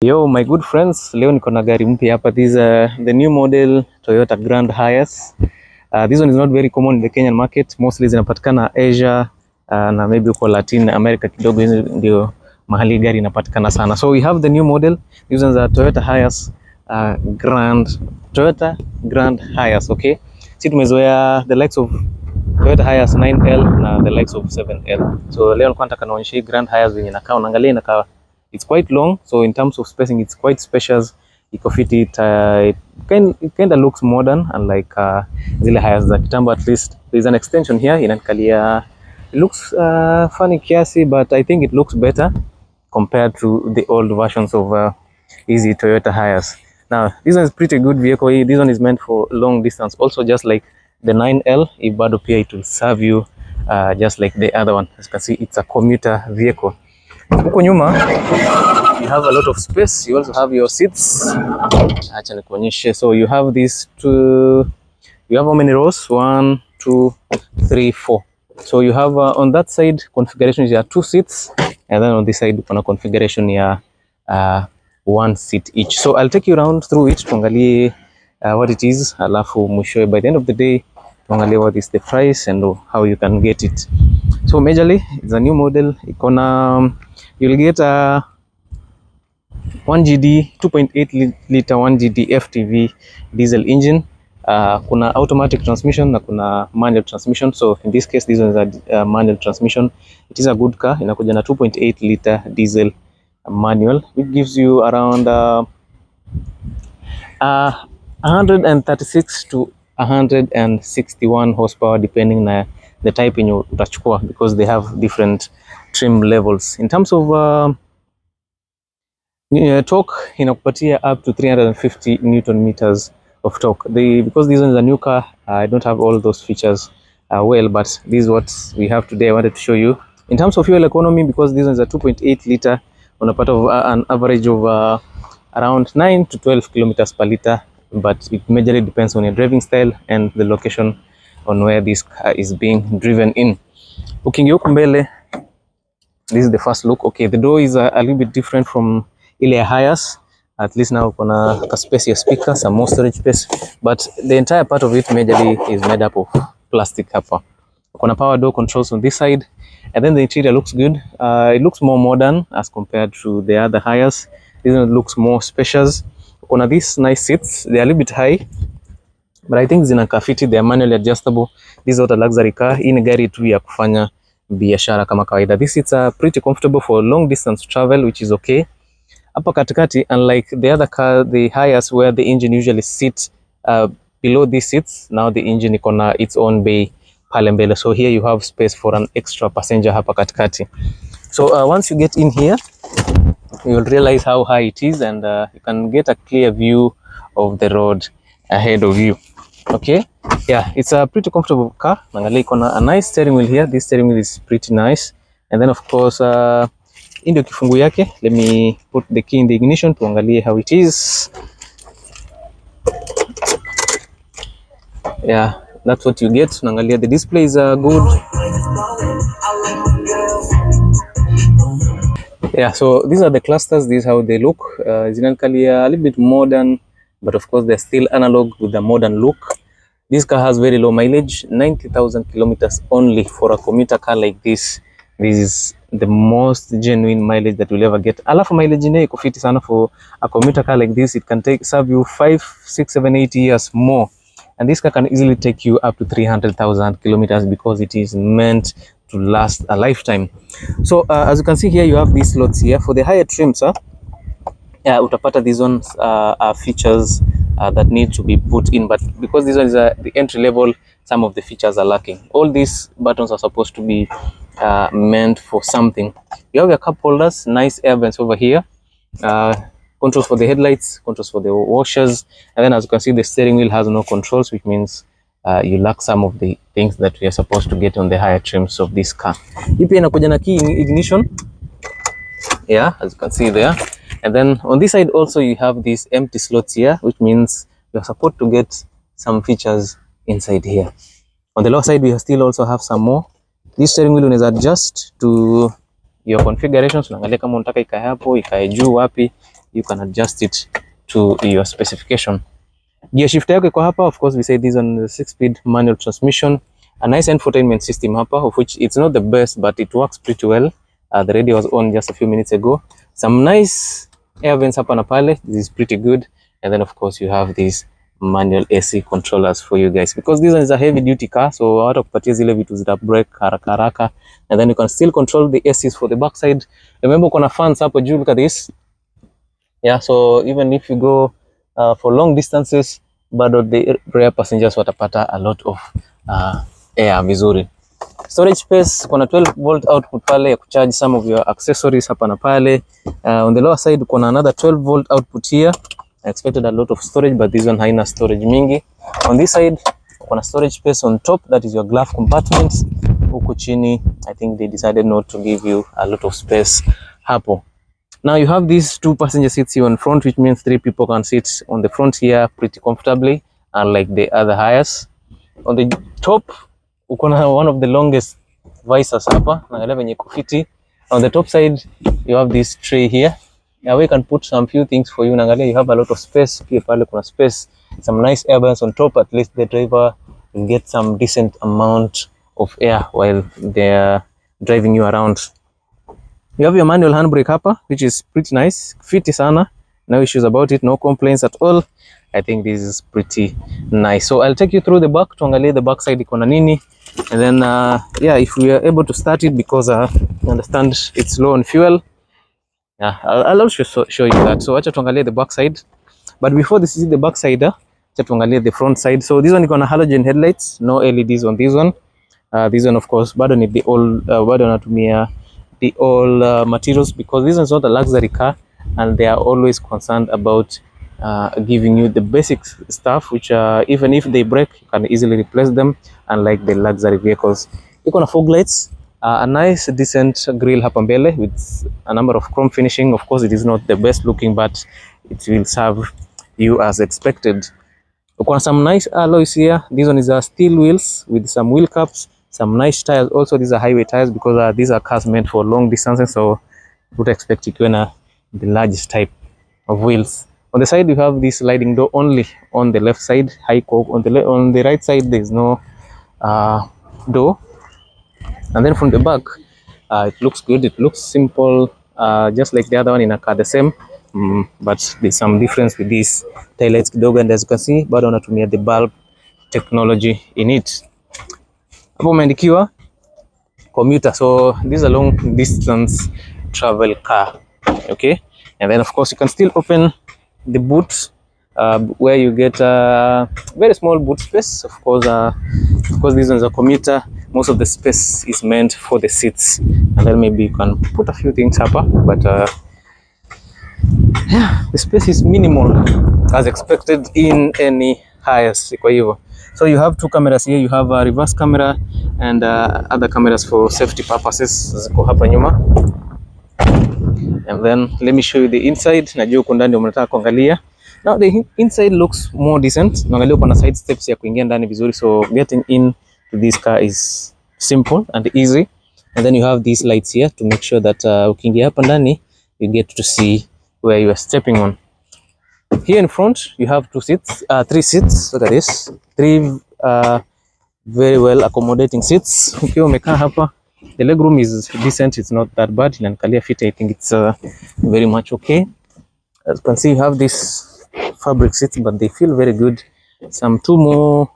Yo my good friends, leo niko na gari mpya hapa. This the new model Toyota Grand Hiace. This one is not very common in the Kenyan market. Mostly zinapatikana Asia na maybe uko Latin America kidogo, hizo ndio mahali gari inapatikana sana. So we have the new model. This one is a Toyota Hiace Toyota Grand Hiace, okay? Si tumezoea the likes of Toyota Hiace 9L na the likes of 7L. So leo nilikuwa nataka naonyesha Grand Hiace venye inakaa. Unaangalia inakaa, it's quite long, so in terms of spacing it's quite spacious. Iko fit, it kind of looks modern, unlike zile Hiace za kitambo. At least there's an extension here inanikalia. It looks funny kiasi, but I think it looks better compared to the old versions of easy Toyota Hiace. Now this one is pretty good vehicle. This one is meant for long distance also, just like the 9L. If bado pia it will serve you just like the other one. As you can see, it's a commuter vehicle. Huko nyuma you have a lot of space. You also have your seats. Acha nikuonyeshe. So you have these two, you have how many rows? 1 2 3 4. So you have on that side configuration is 2 seats, and then on this side kuna configuration ya 1 seat each. So I'll take you around through it, tuangalie what it is, alafu mwishowe by the end of the day tuangalie what is the price and how you can get it. So majorly it's a new model. Ikona you'll get a 1GD 2.8 liter 1GD FTV diesel engine. Kuna automatic transmission na kuna manual transmission. So in this case this one is a manual transmission. It is a good car. Inakuja na 2.8 liter diesel manual, which gives you around 136 to 161 horsepower depending na the type yenye utachukua, because they have different trim levels. In terms of torque, inakupatia up to 350 Newton meters of torque. Because this one is a new car, I don't have all those features well, but this is what we have today. I wanted to show you. In terms of fuel economy, because this one is a 2.8 liter, on a part of an average of around 9 to 12 kilometers per liter, but it majorly depends on your driving style and the location on where this car is being driven in. Ukiingia huko mbele, this is the first look. Okay, the door is a little bit different from ile Hiace. At least now kuna a spacious speaker, some more storage space, but the entire part of it majorly is made up of plastic hapa. Kuna power door controls on this side, and then the interior looks good. It looks more modern as compared to the other Hiace. This one looks more spacious. Kuna these nice seats. They are a little bit high, but I think zinakaa fiti. They are manually adjustable. This is not a luxury car. Hii ni gari tu ya kufanya biashara kama kawaida. These seats are pretty comfortable for long distance travel, which is okay. Hapa katikati, unlike the other car, the Hiace, where the engine usually sits below these seats, now the engine iko na its own bay pale mbele. So here you have space for an extra passenger hapa katikati. So once you get in here, you'll realize how high it is, and you can get a clear view of the road ahead of you. Okay, yeah, it's a pretty comfortable car. Nangalia iko na a nice steering wheel here. This steering wheel is pretty nice, and then of course hii ndio kifungu yake. Let me put the key in the ignition tuangalie how it is. Yeah, that's what you get. Nangalia the display is good. Yeah, so these are the clusters. This is how they look. Zinanikalia a little bit modern, but of course they're still analog with the modern look. This car has very low mileage, 90,000 kilometers only for a commuter car like this. This is the most genuine mileage that you'll ever get. Alafu mileage yenyewe iko fiti sana for a commuter car like this. It can serve you 5, 6, 7, 8 years more. And this car can easily take you up to 300,000 kilometers because it is meant to last a lifetime. So as you can see here, you have these slots here for the higher trims. Utapata these ones are features that need to be put in, but because this one is the entry level, some of the features are lacking. All these buttons are supposed to be meant for something. You have your cup holders, nice air vents over here, controls for the headlights, controls for the washers, and then as you can see, the steering wheel has no controls, which means you lack some of the things that we are supposed to get on the higher trims of this car. Hii pia inakuja na key ignition, yeah, as you can see there. And then on this side also you have these empty slots here, which means you're supposed to get some features inside here. On the lower side we still also have some more. This steering wheel is adjust to your configurations. Unaangalia kama unataka ikae hapo, ikae juu wapi. you can adjust it to your specification. Gear shift yako iko hapa. Of course we say this on the 6-speed manual transmission. A nice infotainment system hapa, of which it's not the best, but it works pretty well. The radio was on just a few minutes ago. Some nice air vents hapa na pale. This is pretty good. And then of course you have these manual AC controllers for you guys, because this one is a heavy duty car, so hata kupatia zile vitu zita break haraka haraka. And then you can still control the ACs for the backside. Remember kuna fans hapo juu, look at this. Yeah, so even if you go for long distances, bado the rear passengers watapata a lot of air vizuri. Storage space, kuna 12 volt output pale ya kucharge some of your accessories hapa na pale. On the lower side kuna another 12 volt output here. I expected a lot of storage, but this one haina storage mingi. On this side kuna storage space on top, that is your glove compartments. Huku chini I think they decided not to give you a lot of space hapo. Now you have these 2 passenger seats here on front, which means 3 people can sit on the front here pretty comfortably, unlike the other Hiace. On the top ukona one of the longest visors hapa na 11 iko fiti. On the top side you have this tray here. Now we can put some few things for you. Naangalia you have a lot of space. Pia pale kuna space, some nice air vents on top. At least the driver will get some decent amount of air while they're driving you around. You have your manual handbrake hapa, which is pretty nice. Fiti sana. No issues about it, no complaints at all. I think this is pretty nice. So I'll take you through the back, tuangalie the back side iko na nini. And then yeah, if we are able to start it, because I understand it's low on fuel. Yeah, I'll also show you that. So acha tuangalie the back side. But before this is the back side, acha tuangalie the front side. So this one iko na halogen headlights, no LEDs on this one. This one of course bado ni the old bado natumia the old materials, because this is not a luxury car and they are always concerned about giving you the basic stuff, which even if they break you can easily replace them, unlike the luxury vehicles. Iko na fog lights, a nice decent grille hapa mbele with a number of chrome finishing. Of course it is not the best looking, but it will serve you as expected. Iko some nice alloys here. This one is steel wheels with some wheel caps, some nice tires. Also these are highway tires, because these are cars meant for long distances, so would expect ikiwa na the largest type of wheels. On the side you have this sliding door only on the left side, high coke. On the right side there is no door. And then from the back it looks good, it looks simple, just like the other one in a car, the same, but there's some difference with this taillights kidogo, and as you can see bado wanatumia the bulb technology in it. Hapo umeandikiwa commuter, so this is a long distance travel car. Okay, and then of course you can still open the boot, where you get a very small boot space. Of course this one is a commuter. Most of the space is meant for the seats, and then maybe you can put a few things hapa, but yeah, the space is minimal as expected in any Hiace. Kwa hivyo, so you have 2 cameras here. You have a reverse camera and other cameras for safety purposes ziko hapa nyuma. And then let me show you the inside. Najua huko ndani unataka kuangalia. Now the inside looks more decent. Naangalia kuna side steps ya kuingia ndani vizuri, so getting in to this car is simple and easy. And then you have these lights here to make sure that ukiingia hapa ndani you get to see where you are stepping on. Here in front you have 3 seats. Look at this, 3 very well accommodating seats. Ukiwa umekaa hapa, the leg room is decent, it's not that bad. Inanikalia fit, I think it's very much okay. As you can see, you have these fabric seats, but they feel very good. Some 2 more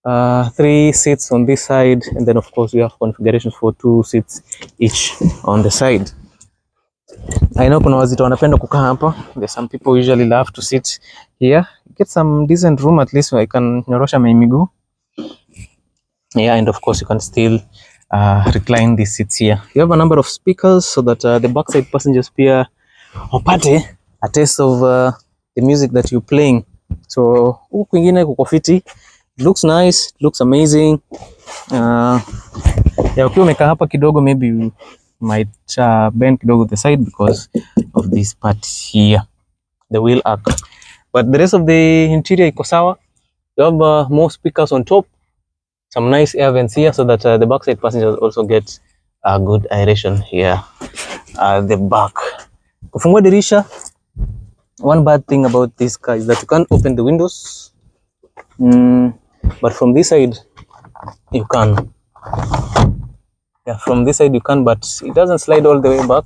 3 seats on this side, and then of course we have configurations for 2 seats each on the side. I know kuna wazito wanapenda kukaa hapa. There's some people usually love to sit here. Get some decent room, at least I can nyorosha miguu. Yeah, and of course you can still recline these seats here. You have a number of speakers so that the backside passengers pia wapate a taste of the music that you're playing. So huku kwingine kuko fiti. It looks nice, it looks amazing. Yeah, ukiwa umekaa hapa kidogo, maybe you might bend kidogo the side because of this part here, the wheel arc. But the rest of the interior iko sawa. You have more speakers on top, some nice air vents here, so that the backside passengers also get a good aeration here at the back. Kufungua dirisha, One bad thing about this car is that you can't open the windows, but from this side you can. Yeah, from this side you can, but it doesn't slide all the way back.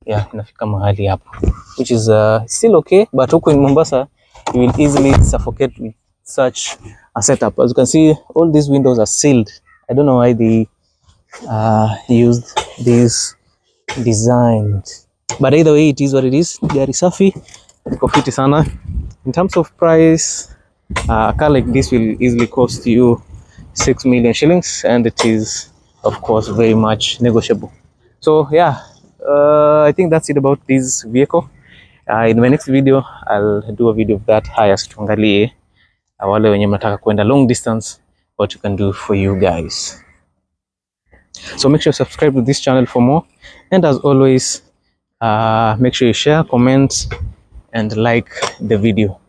Yeah, inafika mahali hapo, which is still okay, but huko in Mombasa you will easily suffocate with such a setup. As you can see, all these windows are sealed. I don't know why they used these designs, but either way it is what it is. Gari safi, iko fiti sana. In terms of price, a car like this will easily cost you 6 million shillings, and it is of course very much negotiable. So yeah, I think that's it about this vehicle. In my next video I'll do a video of that Hiace, tuangalie wale wenye mnataka kwenda long distance, what you can do for you guys. So make sure you subscribe to this channel for more, and as always, make sure you share, comment and like the video.